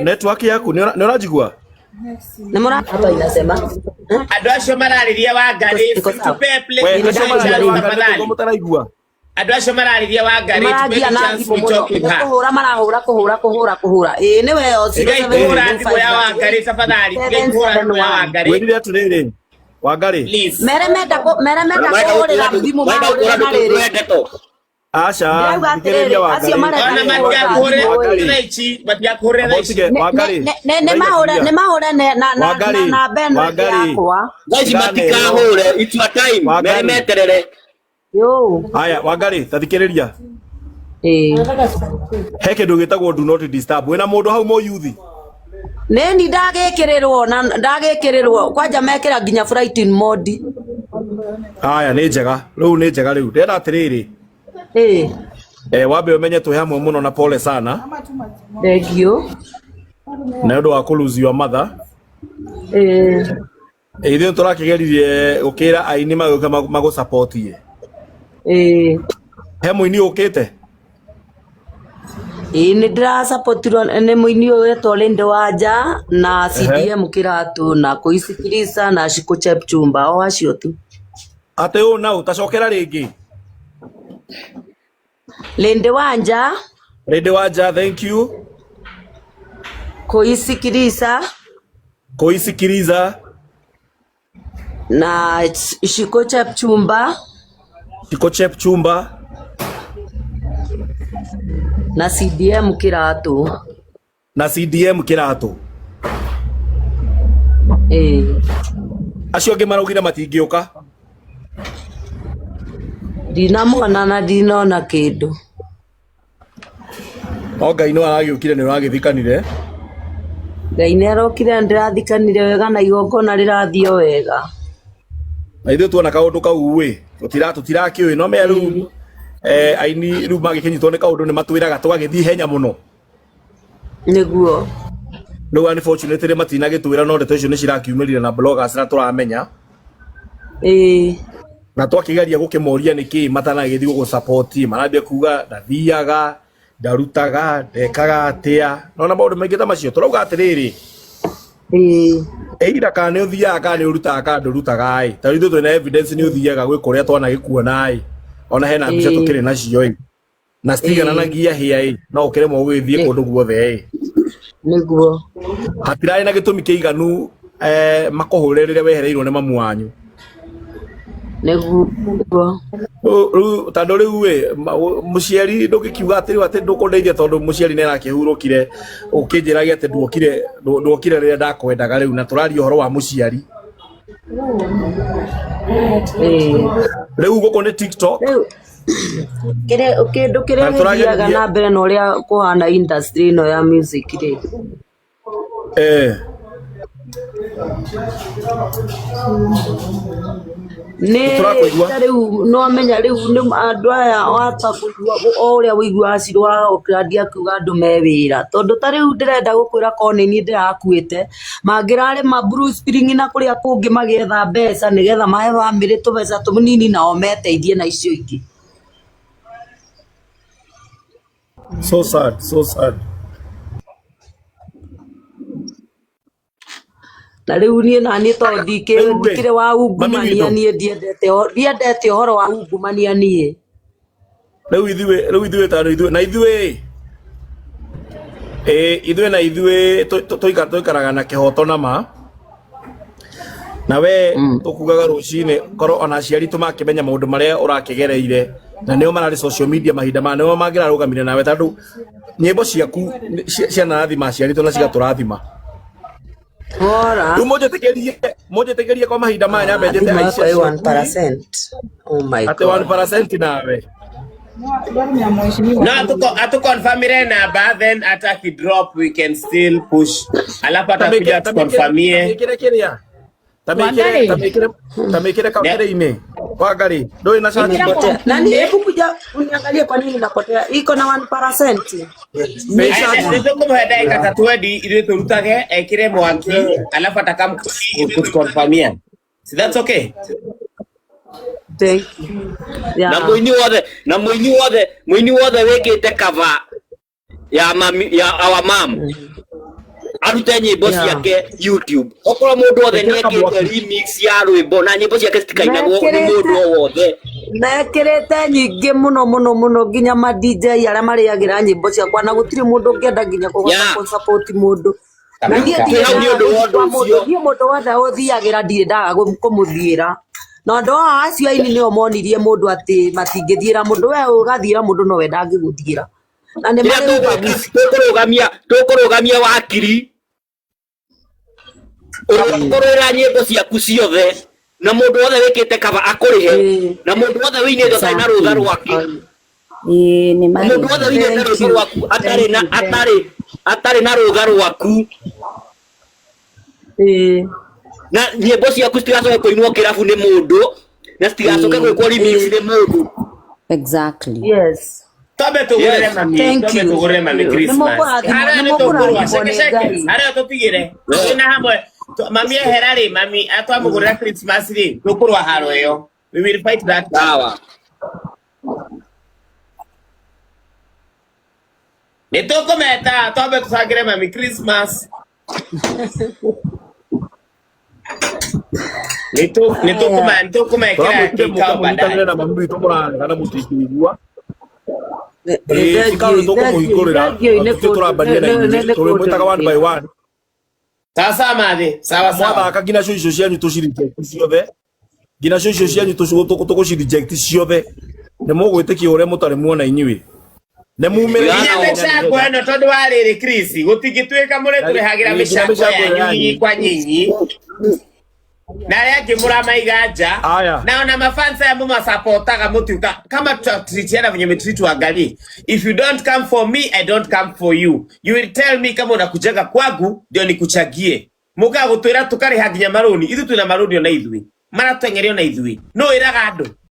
network yaku ni unajigua Namora hata inasema Adwasho marariria wa gari tupe play mutaraigua Adwasho marariria wa gari tupe chance we talking ha kuhura niwe kuhura ndiko ya wa gari tafadhali kuhura ndiko ya wa gari wewe aturere wa gari meremenda kuhurira thimu mahurira na riri Asha ndikereria wa gari ona matia kuhurira ichi matia kuhurira ichi ne mahura na bendo yakwa gaji matika hure it's my time meremeterere yo haya wa gari tathikereria heke ndugitagwo do not disturb wena mundu hau mo yuthi Neni ndagekererwo kwanja mekera nginya flight in mode haya ni njega riu ndenda atiriri wambe umenye twi hamwe muno na pole sana thengio na ndu wa kuluzi your mother ithuĩ turakigeririe gukira aini magu support ye he muini ukite ni ndira supportirwo ni muini uyu Tolende Wanja na CDM Kiratu na kuisikiliza na Shiko Chepchumba o acio tu ate u na utacokera ringi Lende Wanja thank you kuisikiliza na Shiko Chepchumba na CDM Kiratu acio ngi maraugire matingiuka ndinamona na ndinona kindu Ngai no aragiukire ni uragithikanire Ngai ni arokire ndirathikanire wega na igongona rirathio wega na ithuĩ tuona kaundu kau we tutirakiũĩ no meru aini riu magikinyitwo ni kaundu ni matwiraga twagithii henya muno niguo no unfortunately matinagitwira no ndeto icio ni cirakiumirire na bloggers na turamenya na twakigeria gukimoria niki matanagithii gugu support marambia kuga ndathiaga ndarutaga ndekaga atia no na maundu maingi ta macio turauga atiriri eira kana uthiaga kana urutaga kana ndurutaga ai ta rithu twina evidence ni uthiaga gwi kuria twana gikuona ai ona hena mbica tukiri nacio na stigana na ngia hia no ukiremwo gwithie kundu guothe niguo hatirae na gitumi kiiganu makuhurerere wehereirwo ni mamu wanyu niguo tando riu we muciari ndugikiuga atiri ati ndukundeithia tondu muciari ni arakihurukire ukinjiragia ati nduokire riria ndakwendaga riu na turaria uhoro wa muciari riu guko ni TikTok kindu kiria githiaga na mbere na uria kuhana industry no ya music ri riu no amenya riu ni andu aya wata kuigua o uria wigua acirwa okiradia kuga andu me wira tondu ta riu ndirenda gukwira kone ni ndirakuite mangirare ma Bruce Spring na kuria kungi magetha mbeca nigetha mahe family tubeca tumunini nao meteithie na icio ingi so sad na riu ni nani to ndikire wa ungumania ni ndiendete horo wa ungumania ni riu ithuĩ tano ithuĩ toikaraga na kihoto na ma na we tukugaga rucini koro ona aciari tumakimenya maundu maria urakigereire na nio marari social media mahinda ma nio mangirarugamire nawe tondu nyimbo ciaku ciana rathima aciari tu na cigaturathima ora moja tegeria kwa mahinda maya nyambe njete Aisha 1%. Oh my god. Ate 1% nawe no atu confirm ile namba then ataki drop we can still push alafu atakuja tukonfirmie tamekire kamerine kwa gari ndio ina shati nani hebu kuja uniangalie kwa nini napotea iko na 1%. Ndio kama dakika tatu hadi ile turutage ekire mwaki alafu atakam kuconfirmia. So that's okay. Thank you. Yeah. Na muini wothe wekite cover ya mami ya our mom. arute nyimbo ciake YouTube okoro mundu othe ni ekite remix ya rwimbo na nyimbo ciake citikainagwo ni mundu o wothe mekirite nyingi muno nginya ma DJ aria mariagira nyimbo ciakwa na gutiri mundu ngienda nginya ku support mundu na ndie mundu wothe uthiagira ndiendaga kumuthiira no ndo acio aini nio monirie mundu ati matingithiira mundu we ugathiira mundu no wenda ngiguthiira na ni tukurugamia wakiri ukorera nyimbo ciaku ciothe na mundu wothe wikite kaba akurihe na mundu wothe winite taina rutha rwaku ni mari mundu wothe winite rutha rwaku atari na rutha rwaku na nyimbo ciaku citigacoke kuinwo kirabu ni mundu na citigacoke gwikwo remix ni mundu exactly yes Tobe tugurire mami, tobe tugurire mami Christmas. Ara ni tugurwa, sheke. Ara tutigire. Ina hamwe. Mami herari, mami atwa mugurira Christmas ri. Tugurwa haro yo. We will fight that. Sawa. Ni tukumeta, tobe tusagire mami Christmas. Ni tukumekira kikao baadaye. Na mami tumurana kana mutikigwa ikaru tukumuhingurira tuturambania na inyi turi mwitaga one by one sasa mathi sawa mwathaka ngina cio icio cianyu tucireject ciothe ngina cio icio cianyu tugucireject ciothe nĩ mũgwĩtĩkia ũrĩa mũtarĩ muona inyuĩ nĩ mumĩrĩra mĩcango ĩno tondũ wa rĩrĩ Chris gũtingĩtuĩka mũrĩ tũrĩhagĩra mĩcango yanyu nyinyi kwa nyinyi na yake muramaiga nja na ona mafansa ya mama supportaga mutuka kama tutatiana venye metreat wangali. If you don't come for me, I don't come for you. You will tell me kama unakujaga kwangu ndio nikuchagie. Muka gutwira tukari haginya maroni ithu tuna maroni ona ithui mara twengerio na ithui no iraga andu